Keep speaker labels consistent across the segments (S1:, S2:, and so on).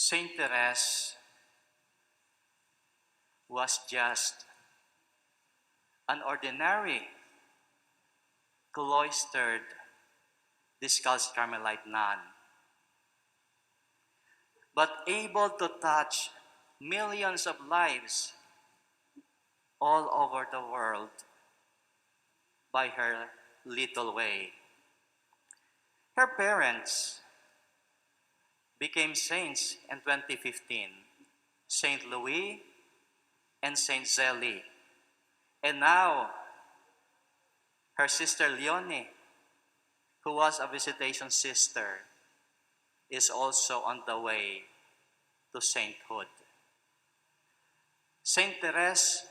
S1: St Therese was just an ordinary, cloistered, discalced Carmelite nun, but able to touch millions of lives all over the world by her little way. Her parents became saints in 2015, St. Louis and St. Zélie. And now, her sister Leonie, who was a visitation sister, is also on the way to sainthood. St. Therese,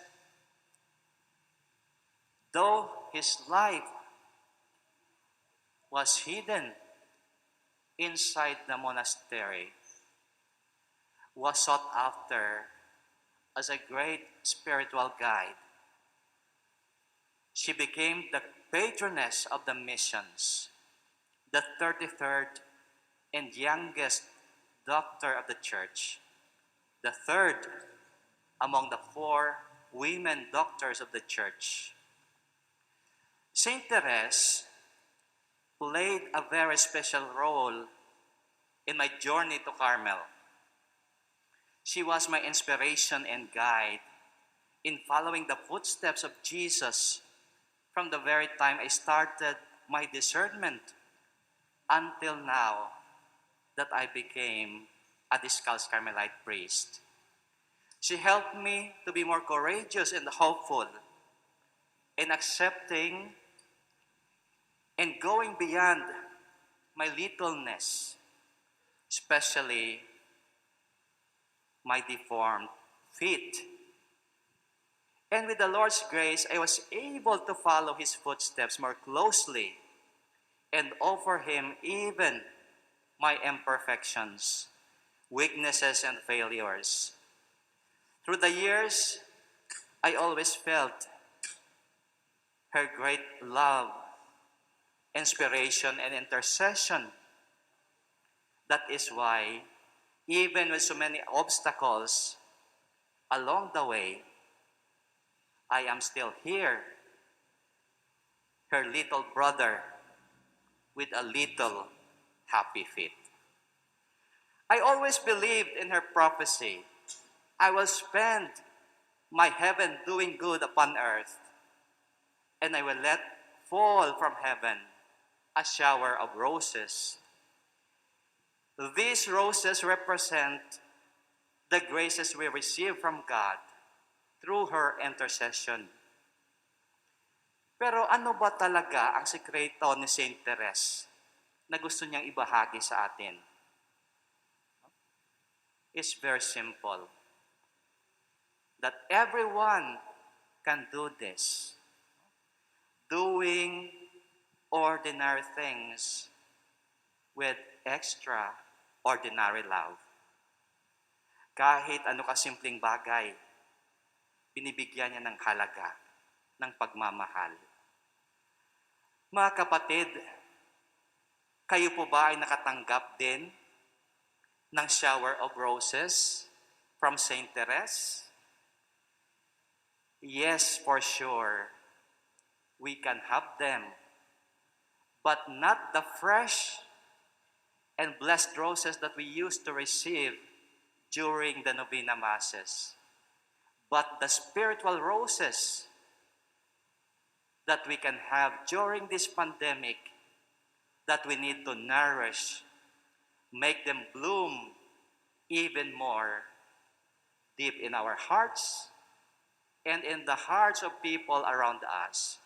S1: though his life was hidden inside the monastery, was sought after as a great spiritual guide. She became the patroness of the missions, the 33rd and youngest doctor of the church, the third among the 4 women doctors of the church. St. Therese played a very special role in my journey to Carmel. She was my inspiration and guide in following the footsteps of Jesus from the very time I started my discernment until now that I became a discalced Carmelite priest. She helped me to be more courageous and hopeful in accepting and going beyond my littleness, especially my deformed feet. And with the Lord's grace, I was able to follow His footsteps more closely and offer Him even my imperfections, weaknesses, and failures. Through the years, I always felt her great love, inspiration, and intercession. That is why, even with so many obstacles along the way, I am still here, her little brother with a little happy feet. I always believed in her prophecy. I will spend my heaven doing good upon earth, and I will let fall from heaven a shower of roses. These roses represent the graces we receive from God through her intercession. Pero ano ba talaga ang sekreto ni St. Therese na gusto niyang ibahagi sa atin? It's very simple. That everyone can do this. Doing ordinary things with extraordinary love. Kahit ano kasimpleng bagay, binibigyan niya ng halaga, ng pagmamahal. Mga kapatid, kayo po ba ay nakatanggap din ng shower of roses from St. Therese? Yes, for sure. We can have them, but not the fresh and blessed roses that we used to receive during the Novena Masses, but the spiritual roses that we can have during this pandemic that we need to nourish, make them bloom even more deep in our hearts and in the hearts of people around us.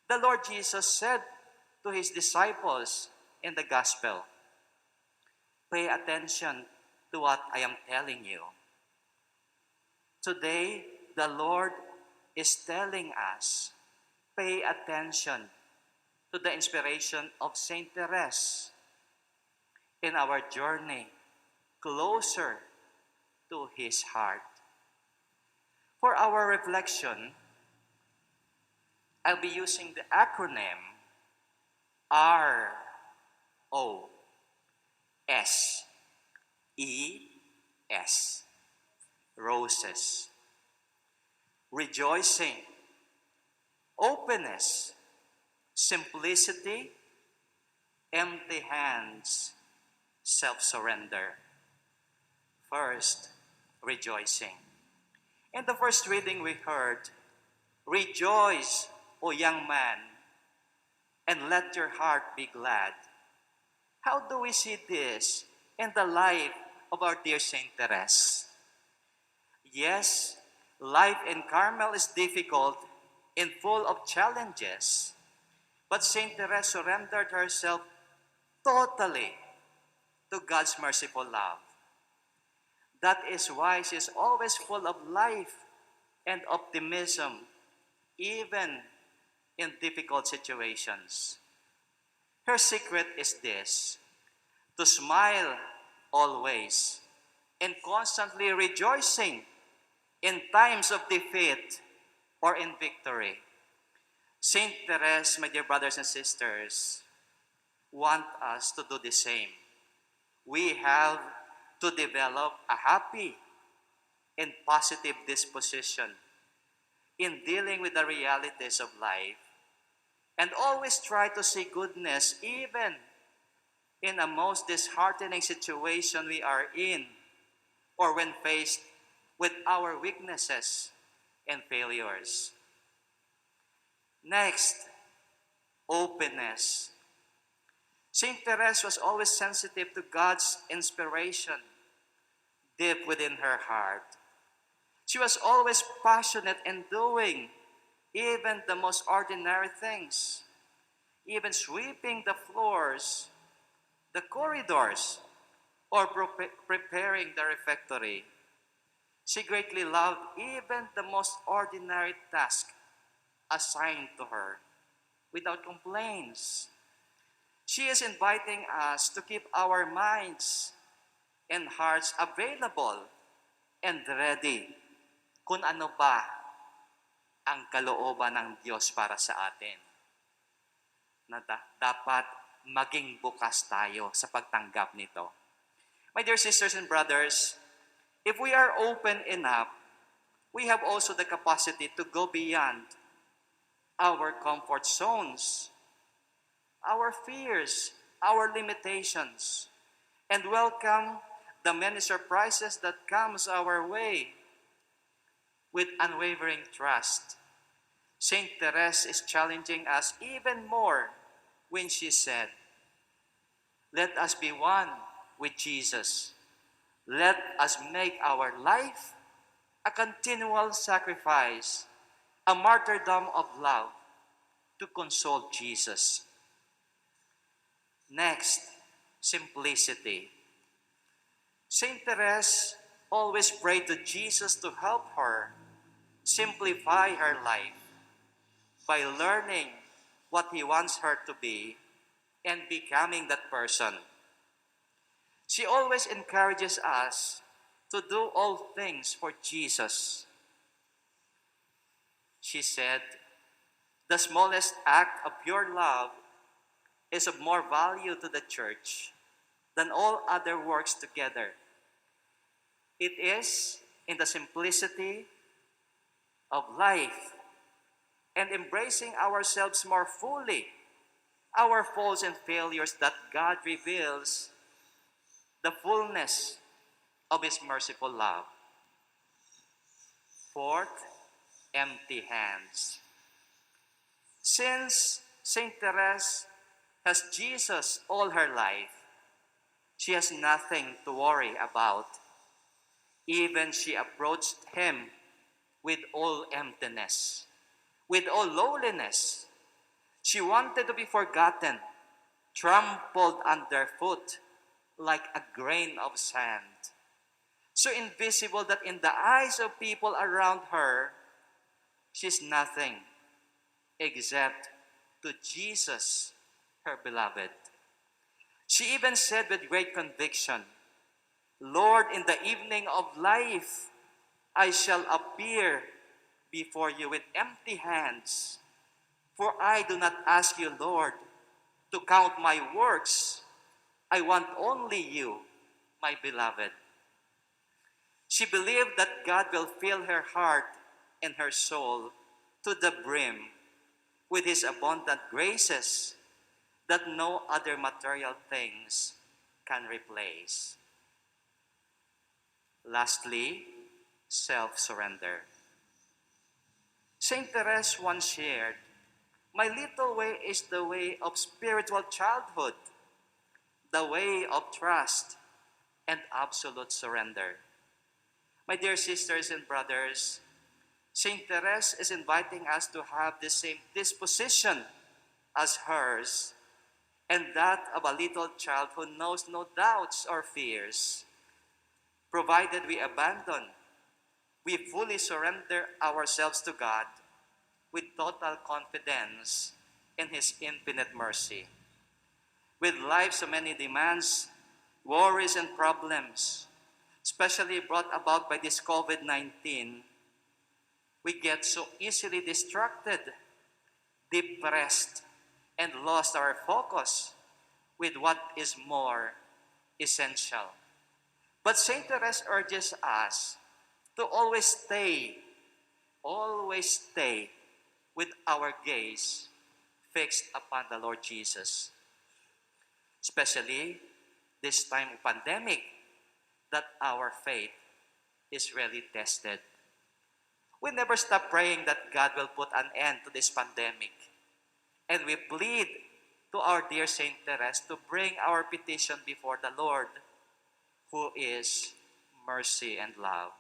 S1: The Lord Jesus said to His disciples in the Gospel, pay attention to what I am telling you. Today, the Lord is telling us, pay attention to the inspiration of St. Therese in our journey closer to His heart. For our reflection, I'll be using the acronym ROSES, roses. Rejoicing, openness, simplicity, empty hands, self-surrender. First, rejoicing. In the first reading we heard, rejoice, O young man, and let your heart be glad. How do we see this in the life of our dear St. Therese? Yes, life in Carmel is difficult and full of challenges, but St. Therese surrendered herself totally to God's merciful love. That is why she is always full of life and optimism, even in difficult situations. Her secret is this: to smile always and constantly rejoicing in times of defeat or in victory. St. Therese, my dear brothers and sisters, want us to do the same. We have to develop a happy and positive disposition in dealing with the realities of life and always try to see goodness even in a most disheartening situation we are in or when faced with our weaknesses and failures. Next, openness. St. Therese was always sensitive to God's inspiration deep within her heart. She was always passionate in doing even the most ordinary things, even sweeping the floors, the corridors, or preparing the refectory. She greatly loved even the most ordinary task assigned to her without complaints. She is inviting us to keep our minds and hearts available and ready kung ano ba ang kalooban ng Diyos para sa atin. Na dapat maging bukas tayo sa pagtanggap nito. My dear sisters and brothers, if we are open enough, we have also the capacity to go beyond our comfort zones, our fears, our limitations, and welcome the many surprises that comes our way with unwavering trust. St. Therese is challenging us even more when she said, "Let us be one with Jesus. Let us make our life a continual sacrifice, a martyrdom of love to console Jesus." Next, simplicity. St. Therese always prayed to Jesus to help her simplify her life by learning what he wants her to be and becoming that person. She always encourages us to do all things for Jesus. She said, "The smallest act of pure love is of more value to the church than all other works together. It is in the simplicity of life and embracing ourselves more fully, our faults and failures, that God reveals the fullness of His merciful love." Fourth, empty hands. Since St. Therese has Jesus all her life, she has nothing to worry about. Even she approached Him with all emptiness, with all lowliness. She wanted to be forgotten, trampled underfoot like a grain of sand, so invisible that in the eyes of people around her, she's nothing except to Jesus, her beloved. She even said with great conviction, "Lord, in the evening of life, I shall appear before you with empty hands. For I do not ask you, Lord, to count my works. I want only you, my beloved." She believed that God will fill her heart and her soul to the brim with His abundant graces that no other material things can replace. Lastly, self-surrender. St. Therese once shared, "My little way is the way of spiritual childhood, the way of trust and absolute surrender." My dear sisters and brothers, St. Therese is inviting us to have the same disposition as hers, and that of a little child who knows no doubts or fears. Provided we fully surrender ourselves to God with total confidence in His infinite mercy. With life so many demands, worries, and problems, especially brought about by this COVID-19, we get so easily distracted, depressed, and lost our focus with what is more essential. But St. Therese urges us to always stay with our gaze fixed upon the Lord Jesus, especially this time of pandemic that our faith is really tested. We never stop praying that God will put an end to this pandemic. And we plead to our dear St. Therese to bring our petition before the Lord, who is mercy and love.